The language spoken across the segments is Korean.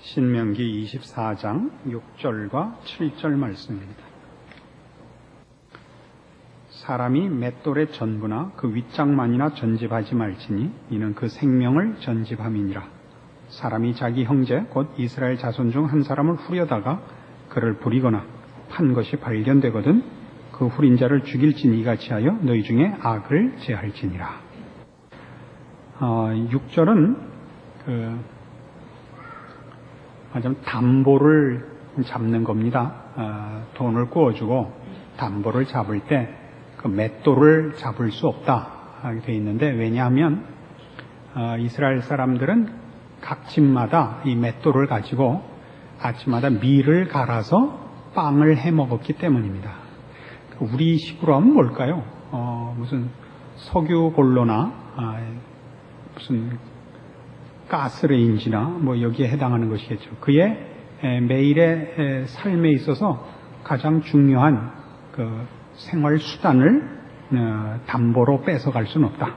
신명기 24장 6절과 7절 말씀입니다. 사람이 맷돌의 전부나 그 윗장만이나 전집하지 말지니 이는 그 생명을 전집함이니라. 사람이 자기 형제 곧 이스라엘 자손 중 한 사람을 후려다가 그를 부리거나 판 것이 발견되거든 그 후린 자를 죽일지니 이같이 하여 너희 중에 악을 제할지니라. 6절은 담보를 잡는 겁니다. 돈을 구워주고 담보를 잡을 때 그 맷돌을 잡을 수 없다 하게 되어 있는데, 왜냐하면 이스라엘 사람들은 각 집마다 이 맷돌을 가지고 아침마다 밀을 갈아서 빵을 해 먹었기 때문입니다. 우리 식으로 하면 뭘까요? 무슨 석유 볼로나 무슨 가스레인지나 뭐 여기에 해당하는 것이겠죠. 그의 매일의 삶에 있어서 가장 중요한 그 생활 수단을 담보로 뺏어갈 수는 없다.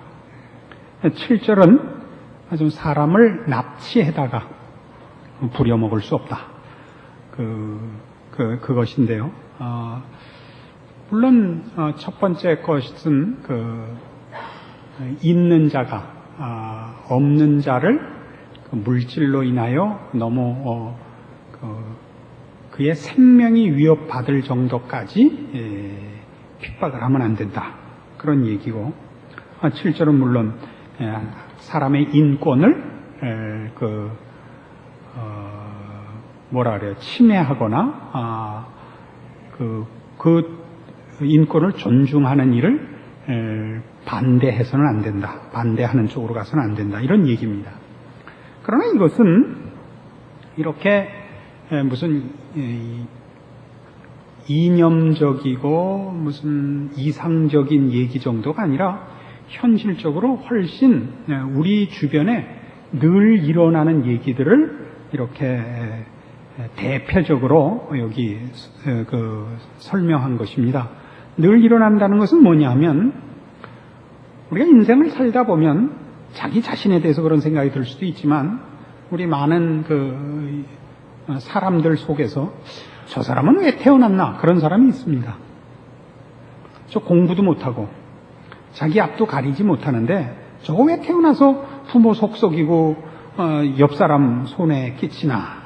7절은 아주 사람을 납치해다가 부려먹을 수 없다. 그것인데요. 물론 첫 번째 것은 있는 자가 없는 자를 물질로 인하여 너무 그의 생명이 위협받을 정도까지 핍박을 하면 안 된다. 그런 얘기고, 7절은 물론 사람의 인권을 침해하거나 그 인권을 존중하는 일을 반대해서는 안 된다. 반대하는 쪽으로 가서는 안 된다. 이런 얘기입니다. 그러나 이것은 이렇게 무슨 이념적이고 무슨 이상적인 얘기 정도가 아니라 현실적으로 훨씬 우리 주변에 늘 일어나는 얘기들을 이렇게 대표적으로 여기 설명한 것입니다. 늘 일어난다는 것은 뭐냐 하면, 우리가 인생을 살다 보면 자기 자신에 대해서 그런 생각이 들 수도 있지만, 우리 많은 사람들 속에서 저 사람은 왜 태어났나, 그런 사람이 있습니다. 저 공부도 못하고 자기 앞도 가리지 못하는데 저거 왜 태어나서 부모 속썩이고 옆 사람 손에 끼치나.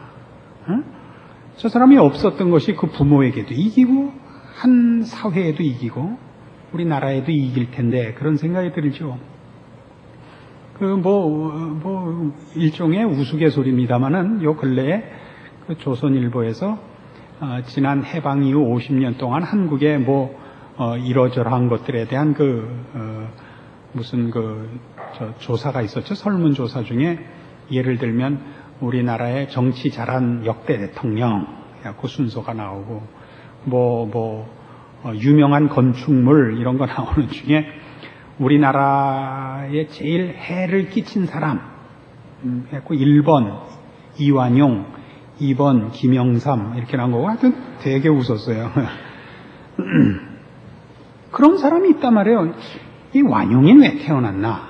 저 사람이 없었던 것이 그 부모에게도 이기고 한 사회에도 이기고 우리나라에도 이길 텐데, 그런 생각이 들죠. 일종의 우스갯소리입니다만은 요 근래에 조선일보에서 지난 해방 이후 50년 동안 한국의 이러저러한 것들에 대한 조사가 있었죠. 설문조사 중에 예를 들면 우리나라의 정치 잘한 역대 대통령 그 순서가 나오고 유명한 건축물 이런 거 나오는 중에 우리나라에 제일 해를 끼친 사람 1번 이완용, 2번 김영삼 이렇게 나온 거고, 하여튼 되게 웃었어요. 그런 사람이 있단 말이에요. 이 완용이 왜 태어났나,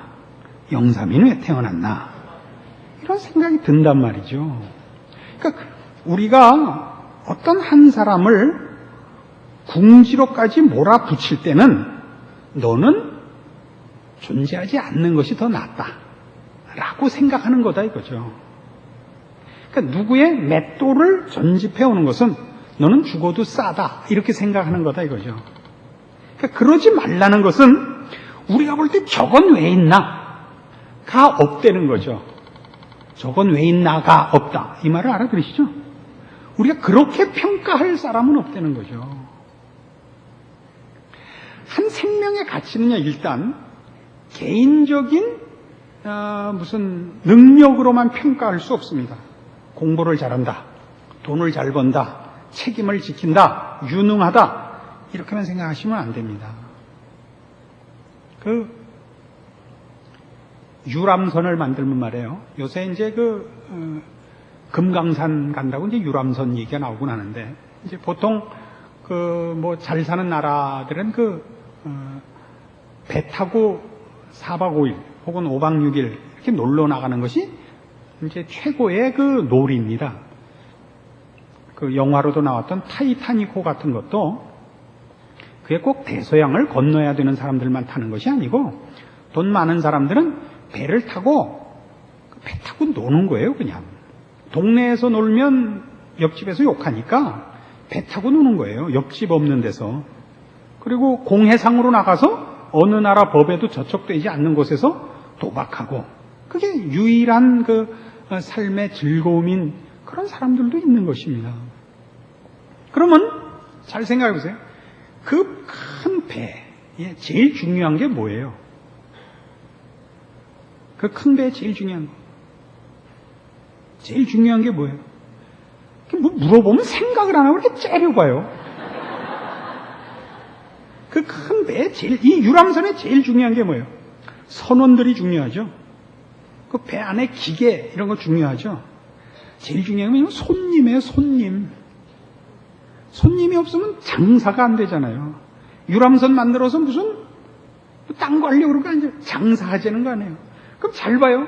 영삼이 왜 태어났나, 이런 생각이 든단 말이죠. 그러니까 우리가 어떤 한 사람을 궁지로까지 몰아붙일 때는 너는 존재하지 않는 것이 더 낫다라고 생각하는 거다 이거죠. 그러니까 누구의 맷돌을 전집해오는 것은 너는 죽어도 싸다 이렇게 생각하는 거다 이거죠. 그러니까 그러지 말라는 것은 우리가 볼 때 저건 왜 있나 가 없다는 거죠. 저건 왜 있나가 없다, 이 말을 알아들으시죠? 우리가 그렇게 평가할 사람은 없다는 거죠. 한 생명의 가치는요, 일단 개인적인 무슨 능력으로만 평가할 수 없습니다. 공부를 잘한다, 돈을 잘 번다, 책임을 지킨다, 유능하다, 이렇게만 생각하시면 안 됩니다. 유람선을 만들면 말이에요. 요새 이제 금강산 간다고 이제 유람선 얘기가 나오곤 하는데, 이제 보통 잘 사는 나라들은 배 타고 4박 5일 혹은 5박 6일 이렇게 놀러 나가는 것이 이제 최고의 그 놀이입니다. 그 영화로도 나왔던 타이타닉호 같은 것도 그게 꼭 대서양을 건너야 되는 사람들만 타는 것이 아니고 돈 많은 사람들은 배를 타고 배 타고 노는 거예요. 그냥 동네에서 놀면 옆집에서 욕하니까 배 타고 노는 거예요. 옆집 없는 데서. 그리고 공해상으로 나가서 어느 나라 법에도 저촉되지 않는 곳에서 도박하고, 그게 유일한 그 삶의 즐거움인 그런 사람들도 있는 것입니다. 그러면 잘 생각해 보세요. 그 큰 배에 제일 중요한 게 뭐예요? 그 큰 배에 제일 중요한 거. 제일 중요한 게 뭐예요? 뭐 물어보면 생각을 안 하고 이렇게 째려봐요. 그 큰 배에 이 유람선에 제일 중요한 게 뭐예요? 선원들이 중요하죠. 그 배 안에 기계 이런 거 중요하죠. 제일 중요한 건 손님이에요. 손님이 없으면 장사가 안 되잖아요. 유람선 만들어서 무슨 딴 거 하려고 그러고 이제 장사하자는 거 아니에요. 그럼 잘 봐요.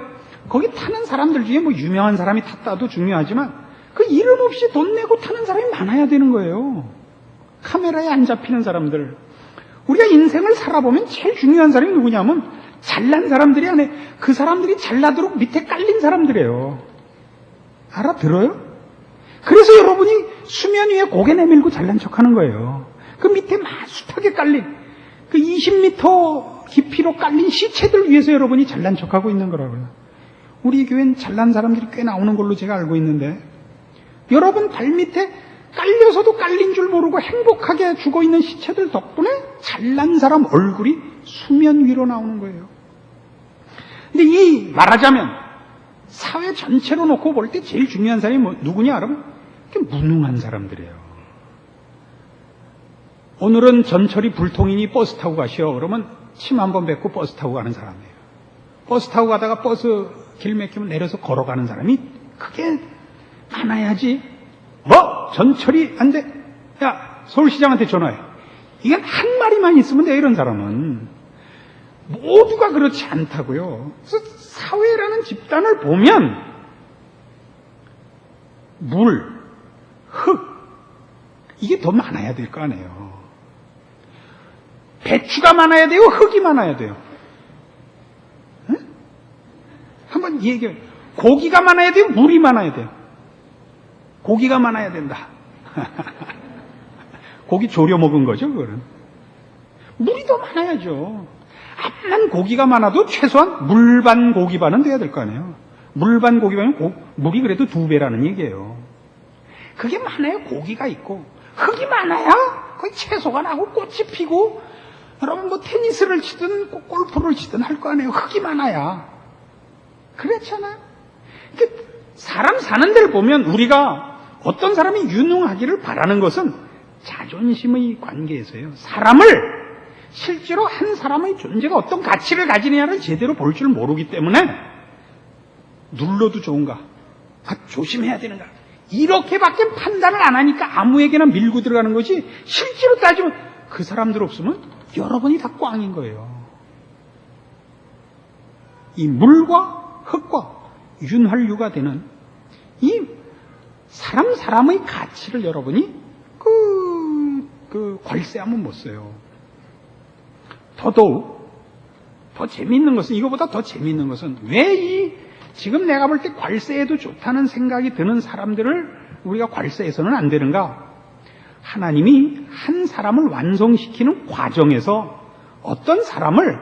거기 타는 사람들 중에 뭐 유명한 사람이 탔다도 중요하지만 그 이름 없이 돈 내고 타는 사람이 많아야 되는 거예요. 카메라에 안 잡히는 사람들. 우리가 인생을 살아보면 제일 중요한 사람이 누구냐면 잘난 사람들이 아니에요. 그 사람들이 잘나도록 밑에 깔린 사람들이에요. 알아들어요? 그래서 여러분이 수면 위에 고개 내밀고 잘난 척하는 거예요. 그 밑에 숱하게 깔린 그 20m 깊이로 깔린 시체들 위해서 여러분이 잘난 척하고 있는 거라고요. 우리 교회는 잘난 사람들이 꽤 나오는 걸로 제가 알고 있는데, 여러분 발밑에 깔려서도 깔린 줄 모르고 행복하게 죽어있는 시체들 덕분에 잘난 사람 얼굴이 수면 위로 나오는 거예요. 근데 이 말하자면 사회 전체로 놓고 볼 때 제일 중요한 사람이 누구냐 여러분? 무능한 사람들이에요. 오늘은 전철이 불통이니 버스 타고 가시오. 그러면 침 한 번 뱉고 버스 타고 가는 사람이에요. 버스 타고 가다가 버스 길 막히면 내려서 걸어가는 사람이 그게 많아야지. 뭐 전철이 안 돼? 야, 서울시장한테 전화해. 이게 한 마리만 있으면 돼. 이런 사람은 모두가 그렇지 않다고요. 그래서 사회라는 집단을 보면 물, 흙 이게 더 많아야 될 거 아니에요. 배추가 많아야 돼요? 흙이 많아야 돼요? 응? 한번 얘기해. 고기가 많아야 돼요? 물이 많아야 돼요? 고기가 많아야 된다. 고기 졸여 먹은 거죠, 그거는. 물이 더 많아야죠. 암만 고기가 많아도 최소한 물반 고기반은 돼야 될 거 아니에요. 물반 고기반이면 물이 그래도 2배라는 얘기예요. 그게 많아야 고기가 있고, 흙이 많아야 거의 채소가 나고 꽃이 피고, 여러분 뭐 테니스를 치든 골프를 치든 할 거 아니에요. 흙이 많아야. 그렇잖아요. 사람 사는 데를 보면 우리가 어떤 사람이 유능하기를 바라는 것은 자존심의 관계에서요. 사람을 실제로 한 사람의 존재가 어떤 가치를 가지느냐를 제대로 볼 줄 모르기 때문에 눌러도 좋은가? 조심해야 되는가? 이렇게밖에 판단을 안 하니까 아무에게나 밀고 들어가는 것이, 실제로 따지면 그 사람들 없으면 여러분이 다 꽝인 거예요. 이 물과 흙과 윤활유가 되는 이 사람의 가치를 여러분이 괄세하면 못 써요. 더더욱 더 재미있는 것은, 이거보다 더 재미있는 것은, 왜 지금 내가 볼 때 괄세해도 좋다는 생각이 드는 사람들을 우리가 괄세해서는 안 되는가? 하나님이 한 사람을 완성시키는 과정에서 어떤 사람을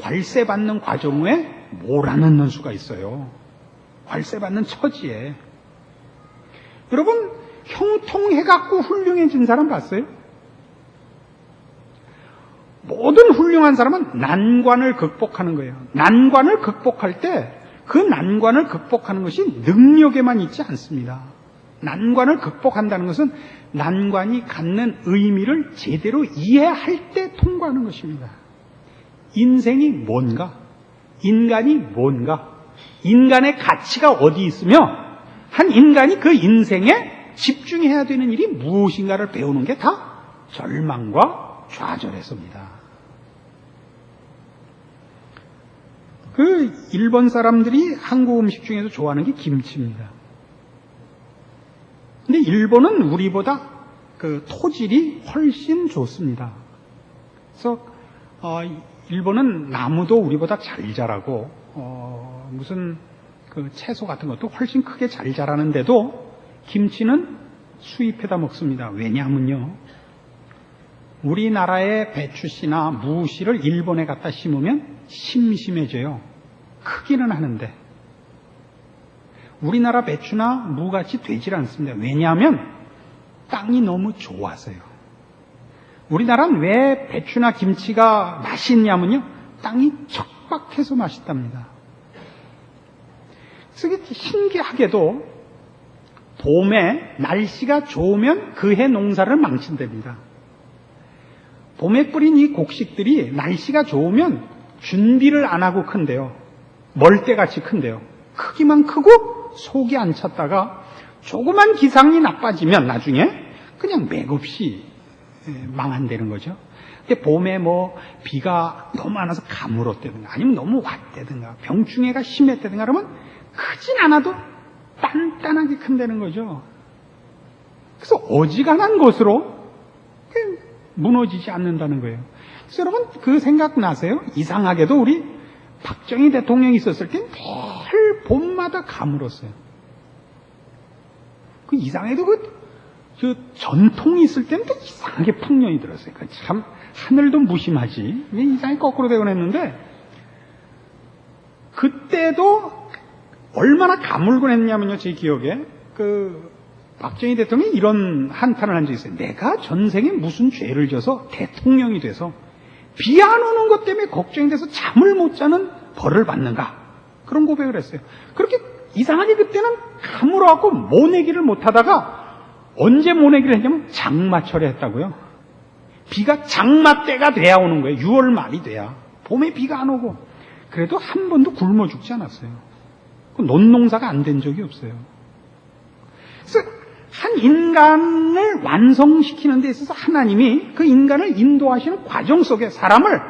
괄세받는 과정 후에 몰아넣는 수가 있어요. 괄세받는 처지에. 여러분, 형통해갖고 훌륭해진 사람 봤어요? 모든 훌륭한 사람은 난관을 극복하는 거예요. 난관을 극복할 때 그 난관을 극복하는 것이 능력에만 있지 않습니다. 난관을 극복한다는 것은 난관이 갖는 의미를 제대로 이해할 때 통과하는 것입니다. 인생이 뭔가? 인간이 뭔가? 인간의 가치가 어디 있으며 한 인간이 그 인생에 집중해야 되는 일이 무엇인가를 배우는 게 다 절망과 좌절에서입니다. 그 일본 사람들이 한국 음식 중에서 좋아하는 게 김치입니다. 근데 일본은 우리보다 그 토질이 훨씬 좋습니다. 그래서 일본은 나무도 우리보다 잘 자라고 무슨 그 채소 같은 것도 훨씬 크게 잘 자라는데도 김치는 수입해다 먹습니다. 왜냐하면요, 우리나라의 배추씨나 무씨를 일본에 갖다 심으면 심심해져요. 크기는 하는데 우리나라 배추나 무같이 되질 않습니다. 왜냐하면 땅이 너무 좋아서요. 우리나라는 왜 배추나 김치가 맛있냐면요, 땅이 척박해서 맛있답니다. 그래서 이게 신기하게도 봄에 날씨가 좋으면 그 해 농사를 망친답니다. 봄에 뿌린 이 곡식들이 날씨가 좋으면 준비를 안 하고 큰데요, 멀대같이 큰데요, 크기만 크고 속이 안 찼다가 조그만 기상이 나빠지면 나중에 그냥 맥없이 망한다는 거죠. 근데 봄에 뭐 비가 너무 많아서 가물었다든가 아니면 너무 왔다든가 병충해가 심했다든가 그러면 크진 않아도 단단하게 큰다는 거죠. 그래서 어지간한 것으로 무너지지 않는다는 거예요. 그래서 여러분 그 생각 나세요? 이상하게도 우리 박정희 대통령이 있었을 때 매일 봄마다 가물었어요. 그 이상해도 그 전통이 있을 때는 또 이상하게 풍년이 들었어요. 참 하늘도 무심하지. 이상하게 거꾸로 되곤 했는데 그때도 얼마나 가물곤 했냐면요, 제 기억에 그 박정희 대통령이 이런 한탄을 한 적이 있어요. 내가 전생에 무슨 죄를 져서 대통령이 돼서 비 안 오는 것 때문에 걱정이 돼서 잠을 못 자는 벌을 받는가, 그런 고백을 했어요. 그렇게 이상하게 그때는 가물어갖고 모내기를 못하다가 언제 모내기를 했냐면 장마철에 했다고요. 비가 장마 때가 돼야 오는 거예요. 6월 말이 돼야. 봄에 비가 안 오고. 그래도 한 번도 굶어 죽지 않았어요. 논농사가 안 된 적이 없어요. 그래서 한 인간을 완성시키는 데 있어서 하나님이 그 인간을 인도하시는 과정 속에 사람을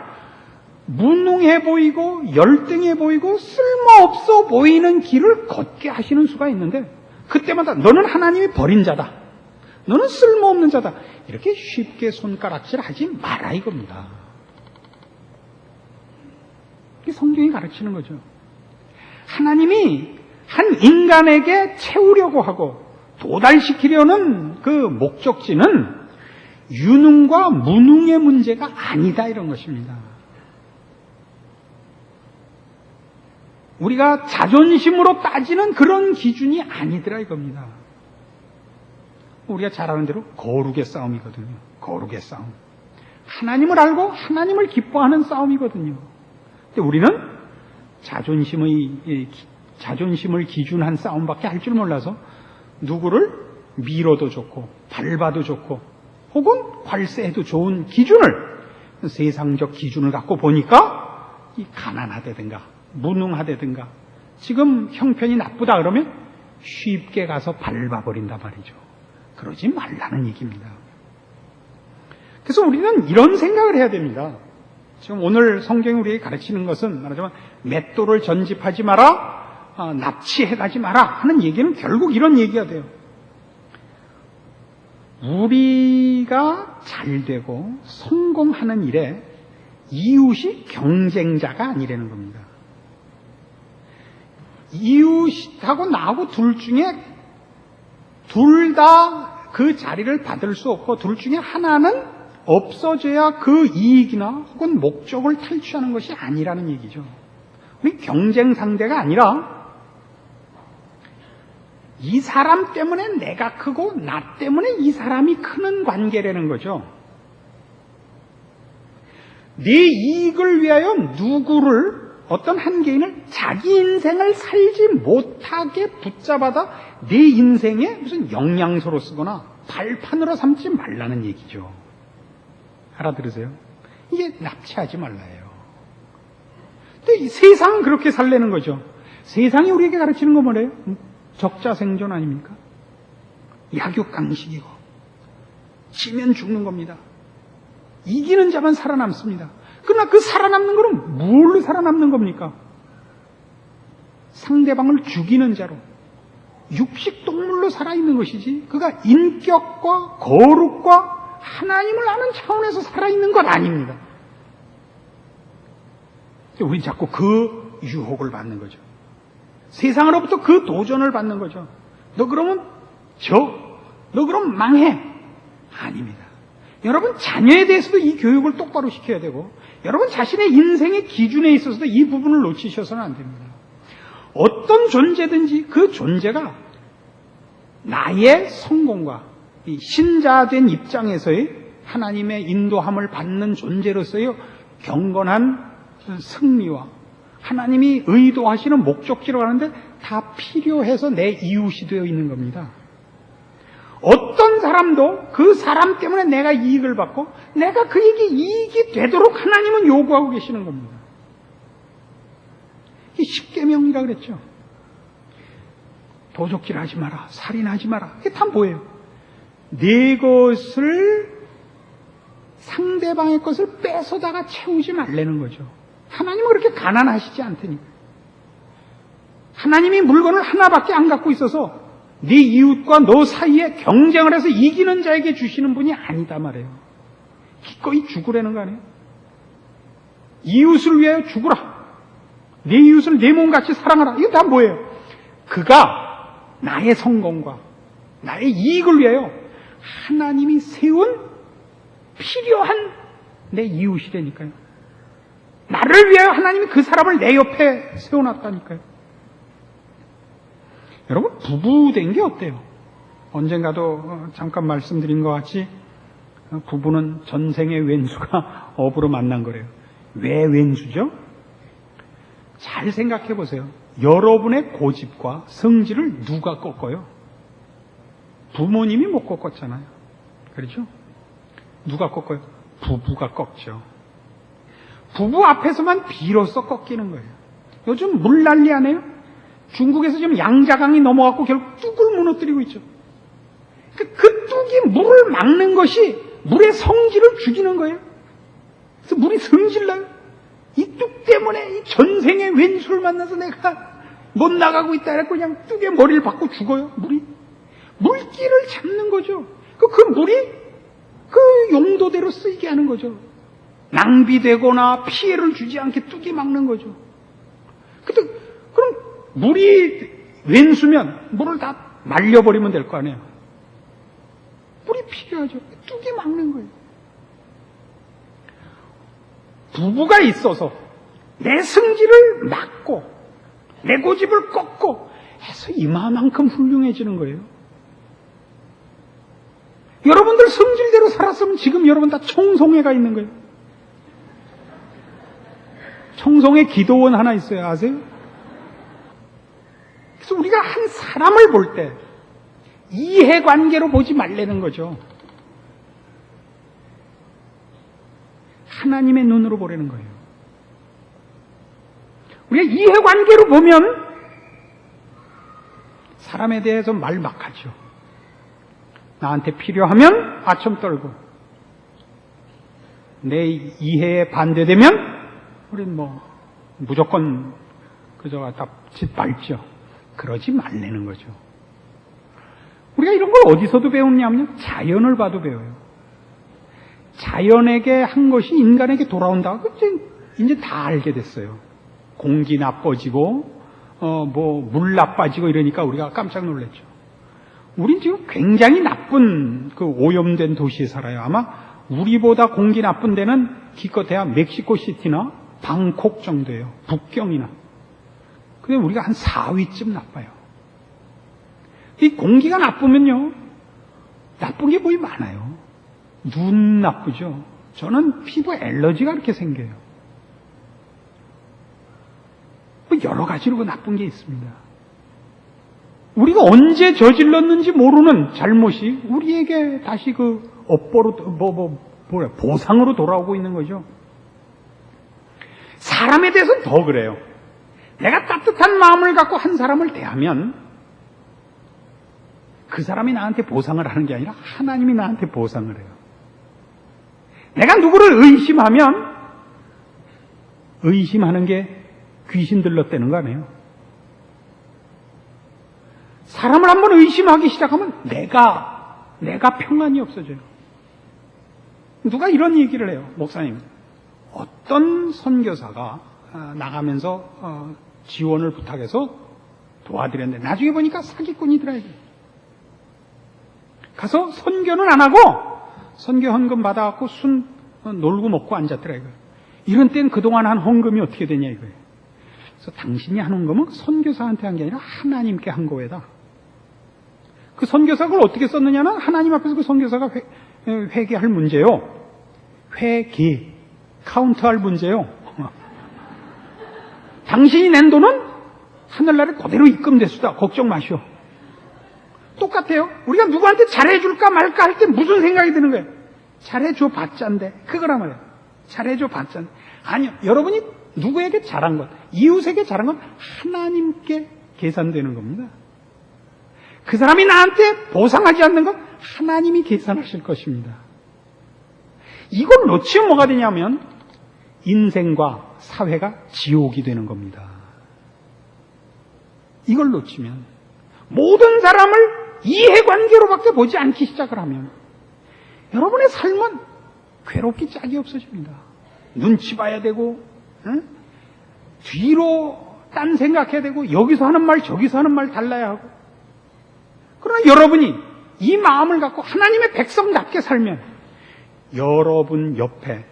무능해 보이고 열등해 보이고 쓸모없어 보이는 길을 걷게 하시는 수가 있는데, 그때마다 너는 하나님이 버린 자다, 너는 쓸모없는 자다, 이렇게 쉽게 손가락질하지 마라 이겁니다. 이게 성경이 가르치는 거죠. 하나님이 한 인간에게 채우려고 하고 도달시키려는 그 목적지는 유능과 무능의 문제가 아니다, 이런 것입니다. 우리가 자존심으로 따지는 그런 기준이 아니더라 이겁니다. 우리가 잘 아는 대로 거룩의 싸움이거든요. 거룩의 싸움. 하나님을 알고 하나님을 기뻐하는 싸움이거든요. 근데 우리는 자존심을 기준한 싸움밖에 할 줄 몰라서 누구를 밀어도 좋고 밟아도 좋고 혹은 괄세해도 좋은 기준을, 세상적 기준을 갖고 보니까 이 가난하다든가 무능하다든가 지금 형편이 나쁘다 그러면 쉽게 가서 밟아버린단 말이죠. 그러지 말라는 얘기입니다. 그래서 우리는 이런 생각을 해야 됩니다. 지금 오늘 성경이 우리에게 가르치는 것은 말하자면 맷돌을 전집하지 마라, 납치해가지 마라 하는 얘기는 결국 이런 얘기가 돼요. 우리가 잘되고 성공하는 일에 이웃이 경쟁자가 아니라는 겁니다. 이웃하고 나하고 둘 중에 둘 다 그 자리를 받을 수 없고 둘 중에 하나는 없어져야 그 이익이나 혹은 목적을 탈취하는 것이 아니라는 얘기죠. 우리 경쟁 상대가 아니라 이 사람 때문에 내가 크고 나 때문에 이 사람이 크는 관계라는 거죠. 내 이익을 위하여 누구를, 어떤 한 개인을 자기 인생을 살지 못하게 붙잡아다 내 인생에 무슨 영양소로 쓰거나 발판으로 삼지 말라는 얘기죠. 알아들으세요? 이게 납치하지 말라예요. 근데 세상은 그렇게 살려는 거죠. 세상이 우리에게 가르치는 건 뭐래요? 적자생존 아닙니까? 약육강식이고 지면 죽는 겁니다. 이기는 자만 살아남습니다. 그러나 그 살아남는 거는 뭘로 살아남는 겁니까? 상대방을 죽이는 자로 육식 동물로 살아있는 것이지 그가 인격과 거룩과 하나님을 아는 차원에서 살아있는 것 아닙니다. 우린 자꾸 그 유혹을 받는 거죠. 세상으로부터 그 도전을 받는 거죠. 너 그러면 너 그럼 망해. 아닙니다. 여러분 자녀에 대해서도 이 교육을 똑바로 시켜야 되고 여러분 자신의 인생의 기준에 있어서도 이 부분을 놓치셔서는 안 됩니다. 어떤 존재든지 그 존재가 나의 성공과 이 신자된 입장에서의 하나님의 인도함을 받는 존재로서의 경건한 승리와 하나님이 의도하시는 목적지로 가는데 다 필요해서 내 이웃이 되어 있는 겁니다. 어떤 사람도 그 사람 때문에 내가 이익을 받고 내가 그에게 이익이 되도록 하나님은 요구하고 계시는 겁니다. 이 십계명이라 그랬죠. 도적질 하지 마라, 살인하지 마라. 이게 다 뭐예요? 내 것을 상대방의 것을 뺏어다가 채우지 말라는 거죠. 하나님은 그렇게 가난하시지 않다니까. 하나님이 물건을 하나밖에 안 갖고 있어서 네 이웃과 너 사이에 경쟁을 해서 이기는 자에게 주시는 분이 아니다 말이에요. 기꺼이 죽으라는 거 아니에요? 이웃을 위하여 죽으라. 네 이웃을 내 몸같이 사랑하라. 이게 다 뭐예요? 그가 나의 성공과 나의 이익을 위하여 하나님이 세운 필요한 내 이웃이라니까요. 나를 위하여 하나님이 그 사람을 내 옆에 세워놨다니까요. 여러분 부부된 게 어때요? 언젠가도 잠깐 말씀드린 것 같이 부부는 전생의 왼수가 업으로 만난 거래요. 왜 왼수죠? 잘 생각해 보세요. 여러분의 고집과 성질을 누가 꺾어요? 부모님이 못 꺾었잖아요. 그렇죠? 누가 꺾어요? 부부가 꺾죠. 부부 앞에서만 비로소 꺾이는 거예요. 요즘 물 난리 안 해요? 중국에서 지금 양자강이 넘어갔고 결국 뚝을 무너뜨리고 있죠. 그 뚝이 물을 막는 것이 물의 성질을 죽이는 거예요. 그래서 물이 성질나요. 이 뚝 때문에 이 전생에 왼수를 만나서 내가 못 나가고 있다 해서 그냥 뚝에 머리를 박고 죽어요. 물기를 잡는 거죠. 그 물이 그 용도대로 쓰이게 하는 거죠. 낭비되거나 피해를 주지 않게 뚝이 막는 거죠. 그럼 물이 왼수면 물을 다 말려버리면 될 거 아니에요. 물이 필요하죠. 뚝이 막는 거예요. 부부가 있어서 내 성질을 막고 내 고집을 꺾고 해서 이마만큼 훌륭해지는 거예요. 여러분들 성질대로 살았으면 지금 여러분 다 청송회가 있는 거예요. 청송회 기도원 하나 있어요. 아세요? 그래서 우리가 한 사람을 볼 때 이해관계로 보지 말라는 거죠. 하나님의 눈으로 보라는 거예요. 우리가 이해관계로 보면 사람에 대해서 말 막 하죠. 나한테 필요하면 아첨 떨고 내 이해에 반대되면 우린 무조건 그저 갖다 짓밟죠. 그러지 말라는 거죠. 우리가 이런 걸 어디서도 배우냐면요. 자연을 봐도 배워요. 자연에게 한 것이 인간에게 돌아온다고 이제 다 알게 됐어요. 공기 나빠지고 물 나빠지고 이러니까 우리가 깜짝 놀랐죠. 우린 지금 굉장히 나쁜 그 오염된 도시에 살아요. 아마 우리보다 공기 나쁜 데는 기껏해야 멕시코 시티나 방콕 정도예요. 북경이나. 근데 우리가 한 4위쯤 나빠요. 이 공기가 나쁘면요. 나쁜 게 뭐이 많아요. 눈 나쁘죠. 저는 피부 알러지가 그렇게 생겨요. 여러 가지로 나쁜 게 있습니다. 우리가 언제 저질렀는지 모르는 잘못이 우리에게 다시 그 업보로 보상으로 돌아오고 있는 거죠. 사람에 대해서는 더 그래요. 내가 따뜻한 마음을 갖고 한 사람을 대하면 그 사람이 나한테 보상을 하는 게 아니라 하나님이 나한테 보상을 해요. 내가 누구를 의심하면 의심하는 게 귀신 들렀다는 거 아니에요? 사람을 한번 의심하기 시작하면 내가 평안이 없어져요. 누가 이런 얘기를 해요. 목사님, 어떤 선교사가 나가면서 지원을 부탁해서 도와드렸는데 나중에 보니까 사기꾼이더라고요. 가서 선교는 안 하고 선교 헌금 받아갖고 순 놀고 먹고 앉았더라고요. 이런 때는 그동안 한 헌금이 어떻게 되냐 이거예요. 그래서 당신이 한 헌금은 선교사한테 한 게 아니라 하나님께 한 거에다. 그 선교사가 그걸 어떻게 썼느냐는 하나님 앞에서 그 선교사가 회개할 문제요. 카운트할 문제요. 당신이 낸 돈은 하늘나라에 그대로 입금됐수다. 걱정 마시오. 똑같아요. 우리가 누구한테 잘해줄까 말까 할 때 무슨 생각이 드는 거예요? 잘해줘 봤자인데. 그거란 말이에요. 잘해줘 봤자인데. 아니요. 여러분이 누구에게 잘한 것, 이웃에게 잘한 건 하나님께 계산되는 겁니다. 그 사람이 나한테 보상하지 않는 건 하나님이 계산하실 것입니다. 이걸 놓치면 뭐가 되냐면 인생과 사회가 지옥이 되는 겁니다. 이걸 놓치면 모든 사람을 이해관계로밖에 보지 않기 시작을 하면 여러분의 삶은 괴롭기 짝이 없어집니다. 눈치 봐야 되고 뒤로 딴 생각해야 되고 여기서 하는 말 저기서 하는 말 달라야 하고 그러나 여러분이 이 마음을 갖고 하나님의 백성답게 살면 여러분 옆에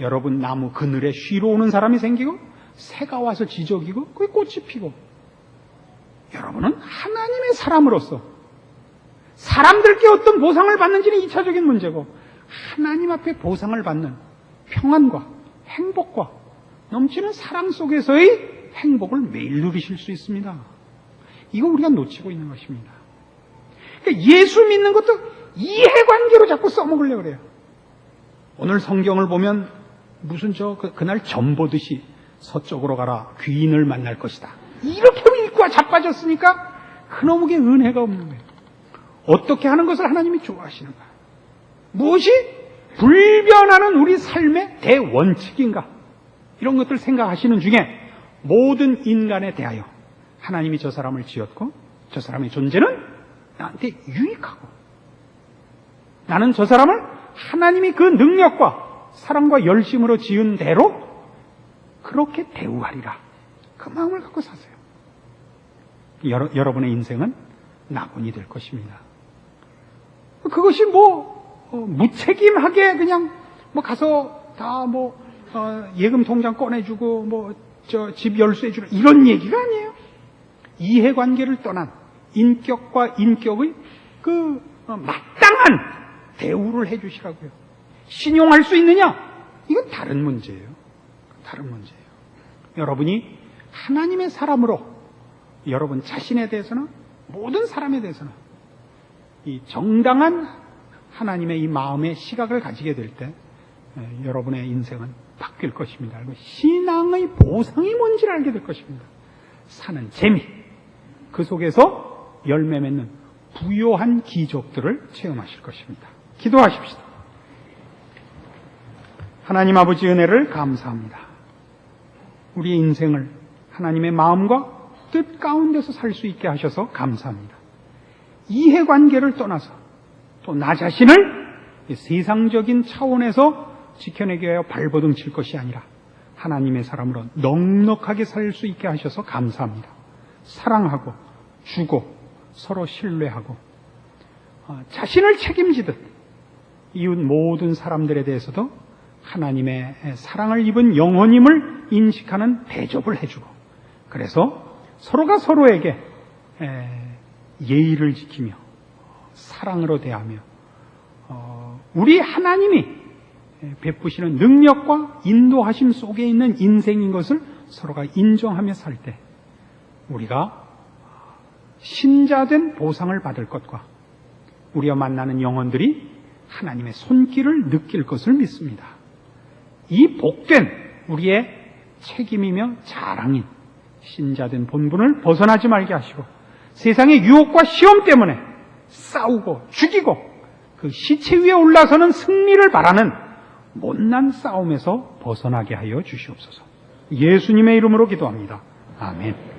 여러분 나무 그늘에 쉬러 오는 사람이 생기고 새가 와서 지저귀고 그게 꽃이 피고 여러분은 하나님의 사람으로서 사람들께 어떤 보상을 받는지는 2차적인 문제고 하나님 앞에 보상을 받는 평안과 행복과 넘치는 사랑 속에서의 행복을 매일 누리실 수 있습니다. 이거 우리가 놓치고 있는 것입니다. 그러니까 예수 믿는 것도 이해관계로 자꾸 써먹으려고 그래요. 오늘 성경을 보면 무슨 그날 점 보듯이 서쪽으로 가라 귀인을 만날 것이다. 이렇게 읽고 자빠졌으니까 그놈에게 은혜가 없는 거예요. 어떻게 하는 것을 하나님이 좋아하시는가? 무엇이 불변하는 우리 삶의 대원칙인가? 이런 것들 생각하시는 중에 모든 인간에 대하여 하나님이 저 사람을 지었고 저 사람의 존재는 나한테 유익하고 나는 저 사람을 하나님이 그 능력과 사랑과 열심으로 지은 대로 그렇게 대우하리라. 그 마음을 갖고 사세요. 여러분의 인생은 낙원이 될 것입니다. 그것이 무책임하게 그냥 가서 다 예금 통장 꺼내주고 집 열쇠해주라 이런 얘기가 아니에요. 이해관계를 떠난 인격과 인격의 그 마땅한 대우를 해주시라고요. 신용할 수 있느냐? 이건 다른 문제예요. 다른 문제예요. 여러분이 하나님의 사람으로 여러분 자신에 대해서는 모든 사람에 대해서는 이 정당한 하나님의 이 마음의 시각을 가지게 될 때 여러분의 인생은 바뀔 것입니다. 신앙의 보상이 뭔지를 알게 될 것입니다. 사는 재미, 그 속에서 열매 맺는 부요한 기적들을 체험하실 것입니다. 기도하십시다. 하나님 아버지 은혜를 감사합니다. 우리의 인생을 하나님의 마음과 뜻 가운데서 살 수 있게 하셔서 감사합니다. 이해관계를 떠나서 또 나 자신을 세상적인 차원에서 지켜내기 위하여 발버둥 칠 것이 아니라 하나님의 사람으로 넉넉하게 살 수 있게 하셔서 감사합니다. 사랑하고 주고 서로 신뢰하고 자신을 책임지듯 이웃 모든 사람들에 대해서도 하나님의 사랑을 입은 영혼임을 인식하는 대접을 해주고 그래서 서로가 서로에게 예의를 지키며 사랑으로 대하며 우리 하나님이 베푸시는 능력과 인도하심 속에 있는 인생인 것을 서로가 인정하며 살 때 우리가 신자된 보상을 받을 것과 우리가 만나는 영혼들이 하나님의 손길을 느낄 것을 믿습니다. 이 복된 우리의 책임이며 자랑인 신자된 본분을 벗어나지 말게 하시고 세상의 유혹과 시험 때문에 싸우고 죽이고 그 시체 위에 올라서는 승리를 바라는 못난 싸움에서 벗어나게 하여 주시옵소서. 예수님의 이름으로 기도합니다. 아멘.